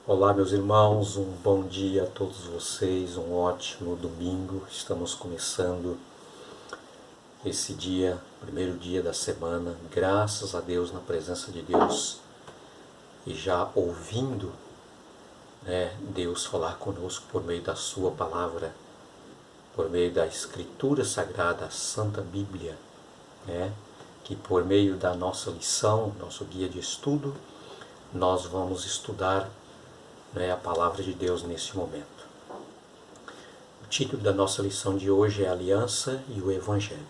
Olá, meus irmãos, um bom dia a todos vocês, um ótimo domingo. Estamos começando esse dia, primeiro dia da semana, graças a Deus, na presença de Deus e já ouvindo, Deus falar conosco por meio da Sua palavra, por meio da Escritura Sagrada, a Santa Bíblia, que por meio da nossa lição, nosso guia de estudo, nós vamos estudar a palavra de Deus nesse momento. O título da nossa lição de hoje é Aliança e o Evangelho.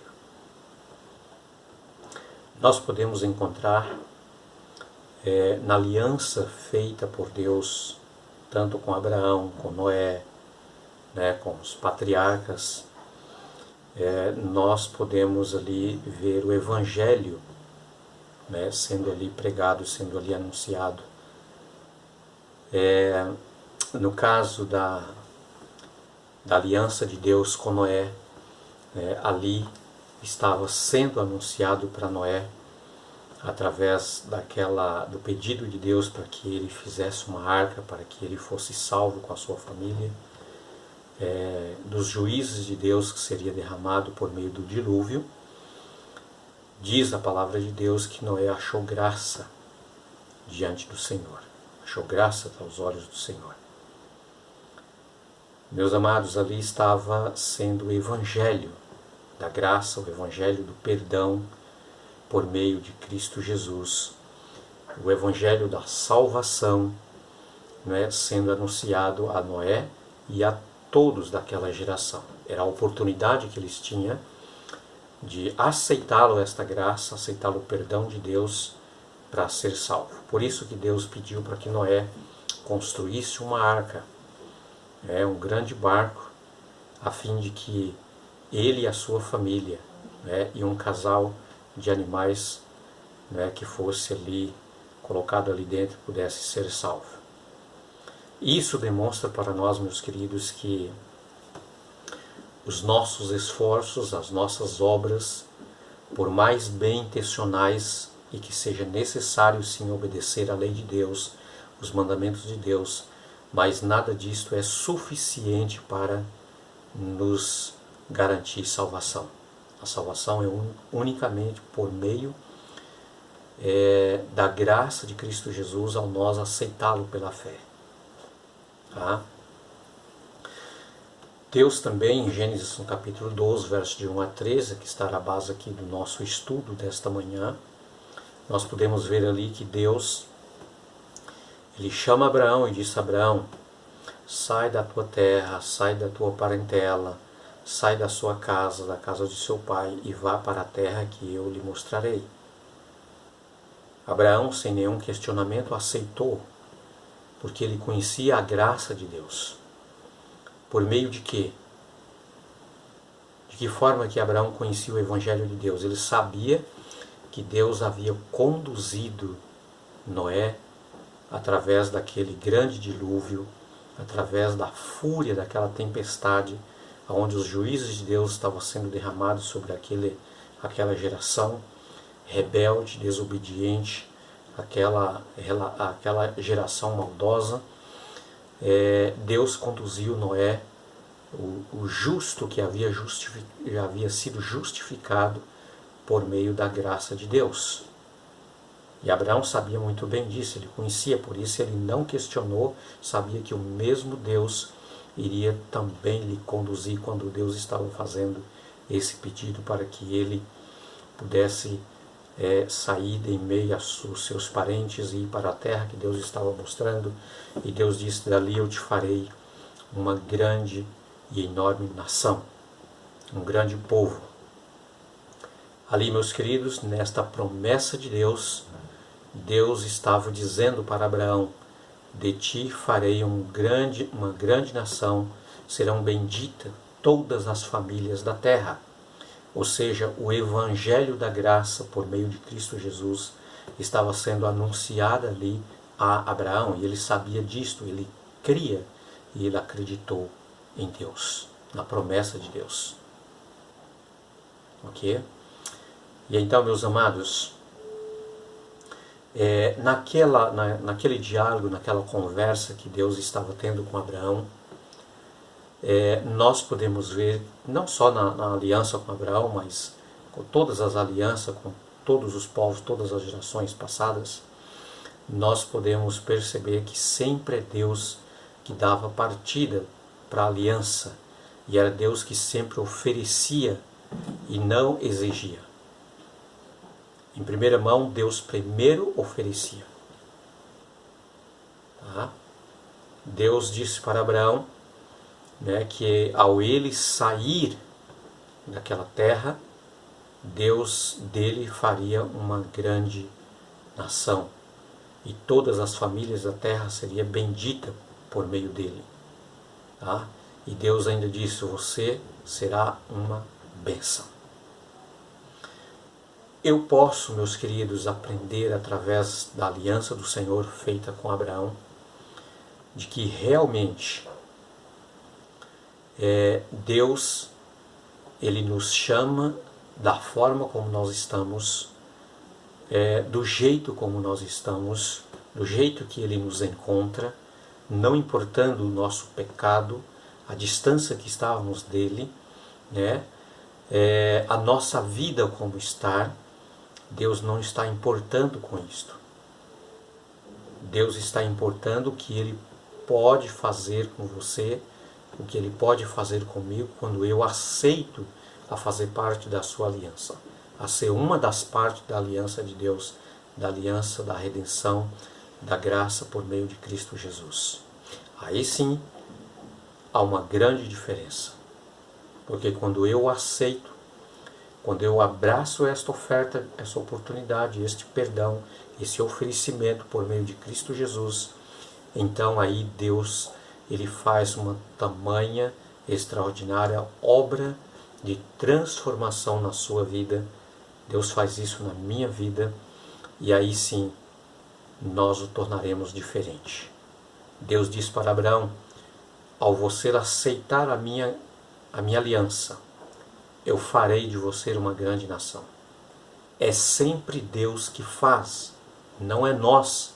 Nós podemos encontrar na aliança feita por Deus, tanto com Abraão, com Noé, com os patriarcas, nós podemos ali ver o Evangelho sendo ali pregado, sendo ali anunciado. No caso da aliança de Deus com Noé, ali estava sendo anunciado para Noé, através do pedido de Deus para que ele fizesse uma arca, para que ele fosse salvo com a sua família, dos juízes de Deus que seria derramado por meio do dilúvio. Diz a palavra de Deus que Noé achou graça diante do Senhor, achou graça aos olhos do Senhor. Meus amados, ali estava sendo o Evangelho da graça, o Evangelho do perdão por meio de Cristo Jesus, o Evangelho da salvação, sendo anunciado a Noé e a todos daquela geração. Era a oportunidade que eles tinham de aceitá-lo, esta graça, aceitá-lo, o perdão de Deus, para ser salvo. Por isso que Deus pediu para que Noé construísse uma arca, um grande barco, a fim de que ele e a sua família, e um casal de animais, que fosse ali colocado ali dentro, pudesse ser salvo. Isso demonstra para nós, meus queridos, que os nossos esforços, as nossas obras, por mais bem intencionais e que seja necessário sim obedecer à lei de Deus, os mandamentos de Deus, mas nada disto é suficiente para nos garantir salvação. A salvação é unicamente por meio da graça de Cristo Jesus ao nós aceitá-lo pela fé. Tá? Deus também, em Gênesis no capítulo 12, versos de 1 a 13, que está na base aqui do nosso estudo desta manhã, nós podemos ver ali que Deus, ele chama Abraão e diz a Abraão: sai da tua terra, sai da tua parentela, sai da sua casa, da casa de seu pai, e vá para a terra que eu lhe mostrarei. Abraão, sem nenhum questionamento, aceitou, porque ele conhecia a graça de Deus. Por meio de quê? De que forma que Abraão conhecia o Evangelho de Deus? Ele sabia que Deus havia conduzido Noé através daquele grande dilúvio, através da fúria daquela tempestade, onde os juízes de Deus estavam sendo derramados sobre aquela geração rebelde, desobediente, aquela geração maldosa. Deus conduziu Noé, o justo que já havia sido justificado por meio da graça de Deus. E Abraão sabia muito bem disso, ele conhecia, por isso ele não questionou, sabia que o mesmo Deus iria também lhe conduzir quando Deus estava fazendo esse pedido para que ele pudesse sair de meio aos seus parentes e ir para a terra que Deus estava mostrando. E Deus disse: dali eu te farei uma grande e enorme nação, um grande povo. Ali, meus queridos, nesta promessa de Deus, Deus estava dizendo para Abraão: de ti farei uma grande nação, serão benditas todas as famílias da terra. Ou seja, o Evangelho da graça por meio de Cristo Jesus estava sendo anunciado ali a Abraão, e ele sabia disto, ele cria e ele acreditou em Deus, na promessa de Deus. Ok? E então, meus amados, Naquele diálogo, naquela conversa que Deus estava tendo com Abraão, nós podemos ver, não só na aliança com Abraão, mas com todas as alianças, com todos os povos, todas as gerações passadas, nós podemos perceber que sempre é Deus que dava partida para a aliança, e era Deus que sempre oferecia e não exigia. Em primeira mão, Deus primeiro oferecia. Tá? Deus disse para Abraão, né, que ao ele sair daquela terra, Deus dele faria uma grande nação. E todas as famílias da terra seriam benditas por meio dele. Tá? E Deus ainda disse, você será uma bênção. Eu posso, meus queridos, aprender através da aliança do Senhor feita com Abraão, de que realmente Deus, ele nos chama da forma como nós estamos, do jeito como nós estamos, do jeito que ele nos encontra, não importando o nosso pecado, a distância que estávamos dele, né? A nossa vida como está, Deus não está importando com isto. Deus está importando o que ele pode fazer com você, o que ele pode fazer comigo quando eu aceito a fazer parte da sua aliança, a ser uma das partes da aliança de Deus, da aliança da redenção, da graça por meio de Cristo Jesus. Aí sim, há uma grande diferença, porque quando eu aceito, quando eu abraço esta oferta, essa oportunidade, este perdão, esse oferecimento por meio de Cristo Jesus, então aí Deus, ele faz uma tamanha, extraordinária obra de transformação na sua vida. Deus faz isso na minha vida, e aí sim, nós o tornaremos diferente. Deus diz para Abraão, ao você aceitar a minha aliança, eu farei de você uma grande nação. É sempre Deus que faz, não é nós.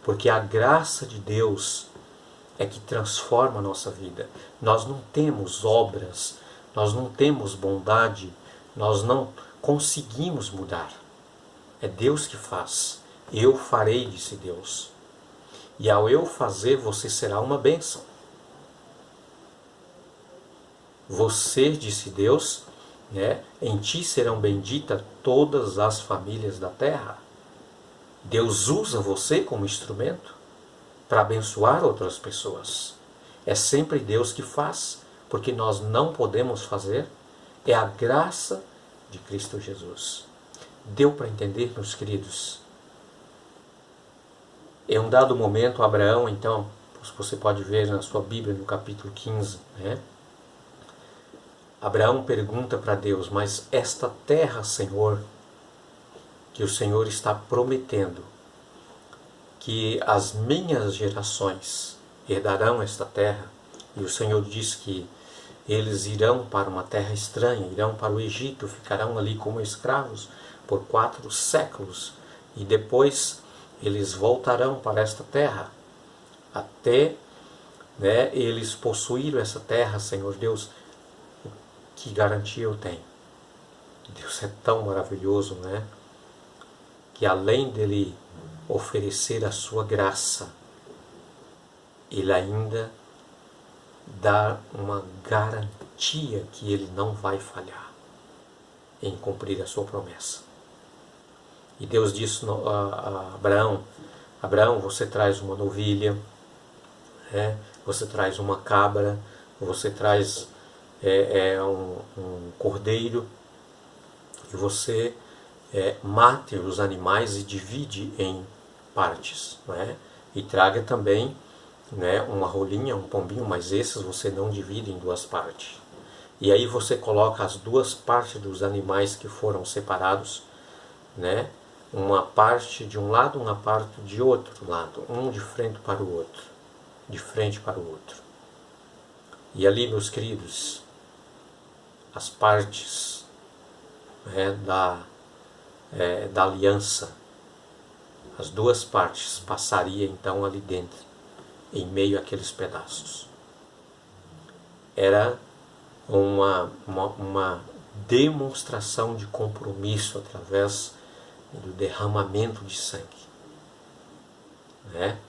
Porque a graça de Deus é que transforma a nossa vida. Nós não temos obras, nós não temos bondade, nós não conseguimos mudar. É Deus que faz. Eu farei, disse Deus. E ao eu fazer, você será uma bênção. Você, disse Deus, né, em ti serão benditas todas as famílias da terra. Deus usa você como instrumento para abençoar outras pessoas. É sempre Deus que faz, porque nós não podemos fazer. É a graça de Cristo Jesus. Deu para entender, meus queridos? Em um dado momento, Abraão, então, você pode ver na sua Bíblia, no capítulo 15, né? Abraão pergunta para Deus, mas esta terra, Senhor, que o Senhor está prometendo, que as minhas gerações herdarão esta terra, e o Senhor diz que eles irão para uma terra estranha, irão para o Egito, ficarão ali como escravos por 4 séculos, e depois eles voltarão para esta terra, até, né, eles possuíram essa terra, Senhor Deus. Que garantia eu tenho? Deus é tão maravilhoso, né? Que além dele oferecer a sua graça, ele ainda dá uma garantia que ele não vai falhar em cumprir a sua promessa. E Deus disse a Abraão, Abraão, você traz uma novilha, né? Você traz uma cabra, você traz um cordeiro, e você mate os animais e divide em partes, né? E traga também, né, uma rolinha, um pombinho, mas esses você não divide em 2 partes. E aí você coloca as 2 partes dos animais que foram separados, né? Uma parte de um lado, uma parte de outro lado, um de frente para o outro, de frente para o outro. E ali, meus queridos, as partes, né, da aliança, as duas partes passaria então ali dentro, em meio àqueles pedaços. Era uma demonstração de compromisso através do derramamento de sangue, né?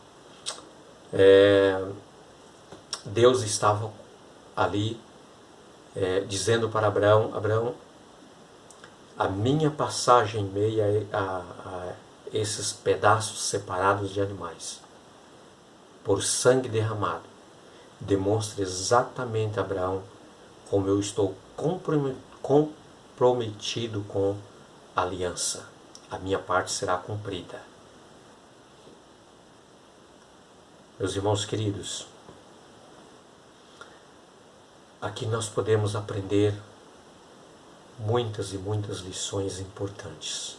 Deus estava ali dizendo para Abraão: Abraão, a minha passagem em meio a esses pedaços separados de animais, por sangue derramado, demonstra exatamente, Abraão, como eu estou comprometido com a aliança. A minha parte será cumprida. Meus irmãos queridos, aqui nós podemos aprender muitas e muitas lições importantes.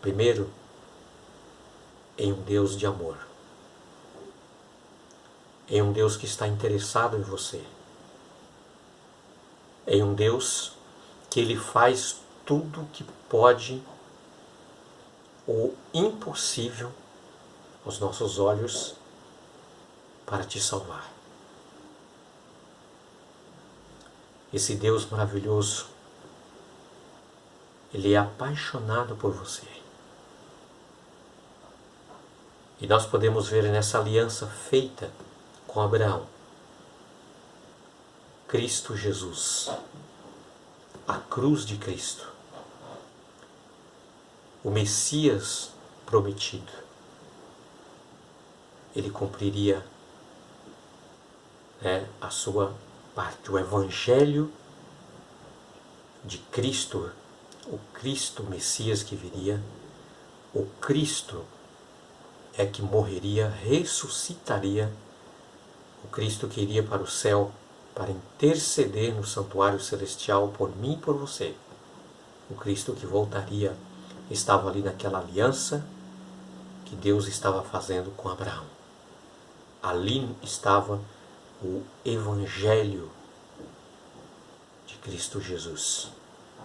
Primeiro, em um Deus de amor. Em um Deus que está interessado em você. Em um Deus que Ele faz tudo que pode ou impossível aos nossos olhos para te salvar. Esse Deus maravilhoso, Ele é apaixonado por você. E nós podemos ver nessa aliança feita com Abraão, Cristo Jesus, a cruz de Cristo, o Messias prometido. Ele cumpriria a sua parte, o Evangelho de Cristo, o Cristo Messias que viria, o Cristo que morreria, ressuscitaria, o Cristo que iria para o céu para interceder no santuário celestial por mim e por você. O Cristo que voltaria estava ali naquela aliança que Deus estava fazendo com Abraão. Ali estava o Evangelho de Cristo Jesus,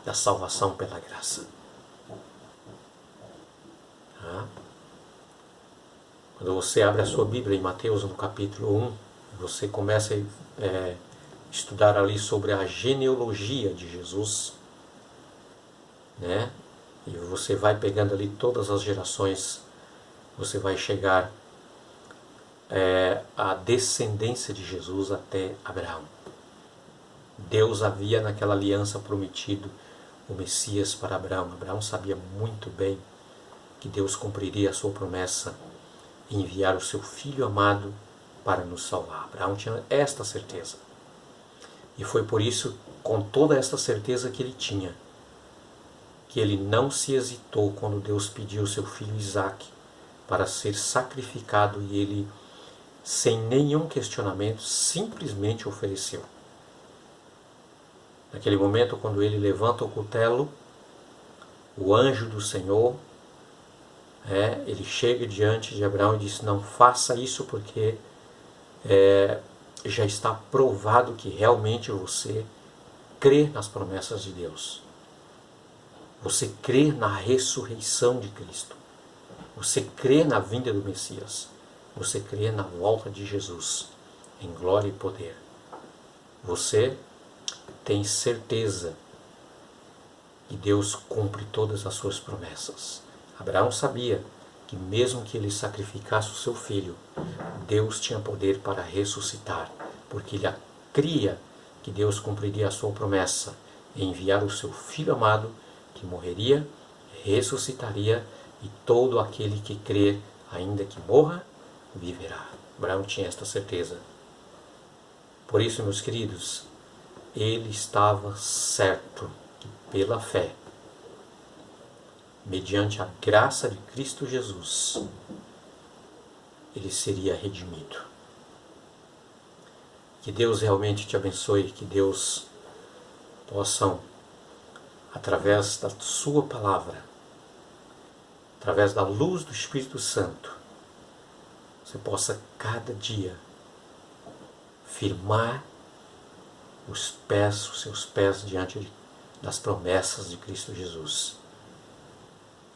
da salvação pela graça. Quando você abre a sua Bíblia em Mateus, no capítulo 1, você começa a estudar ali sobre a genealogia de Jesus, né? E você vai pegando ali todas as gerações, você vai chegar à descendência de Jesus até Abraão. Deus havia naquela aliança prometido o Messias para Abraão. Abraão sabia muito bem que Deus cumpriria a sua promessa e enviar o seu Filho amado para nos salvar. Abraão tinha esta certeza. E foi por isso, com toda esta certeza que ele tinha, que ele não se hesitou quando Deus pediu o seu filho Isaque para ser sacrificado, e ele, sem nenhum questionamento, simplesmente ofereceu. Naquele momento, quando ele levanta o cutelo, o anjo do Senhor, ele chega diante de Abraão e diz: não faça isso, porque já está provado que realmente você crê nas promessas de Deus. Você crê na ressurreição de Cristo. Você crê na vinda do Messias. Você crê na volta de Jesus em glória e poder. Você tem certeza que Deus cumpre todas as suas promessas. Abraão sabia que mesmo que ele sacrificasse o seu filho, Deus tinha poder para ressuscitar, porque ele cria que Deus cumpriria a sua promessa em enviar o seu Filho amado, que morreria, ressuscitaria, e todo aquele que crer, ainda que morra, viverá. Abraão tinha esta certeza. Por isso, meus queridos, ele estava certo que pela fé, mediante a graça de Cristo Jesus, ele seria redimido. Que Deus realmente te abençoe, que Deus possa, através da sua palavra, através da luz do Espírito Santo, você possa cada dia firmar os seus pés diante das promessas de Cristo Jesus.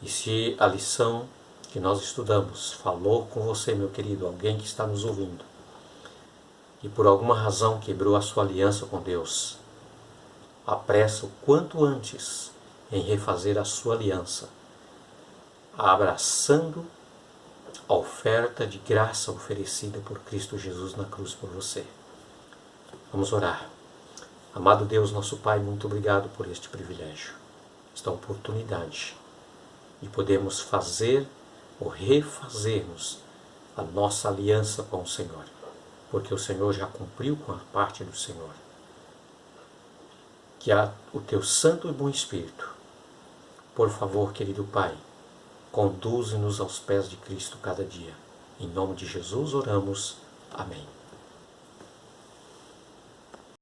E se a lição que nós estudamos falou com você, meu querido, alguém que está nos ouvindo, e por alguma razão quebrou a sua aliança com Deus, apressa o quanto antes em refazer a sua aliança, abraçando a oferta de graça oferecida por Cristo Jesus na cruz por você. Vamos orar. Amado Deus, nosso Pai, muito obrigado por este privilégio, esta oportunidade de podermos fazer ou refazermos a nossa aliança com o Senhor, porque o Senhor já cumpriu com a parte do Senhor. Que o teu Santo e bom Espírito, por favor, querido Pai, conduze-nos aos pés de Cristo cada dia. Em nome de Jesus oramos. Amém.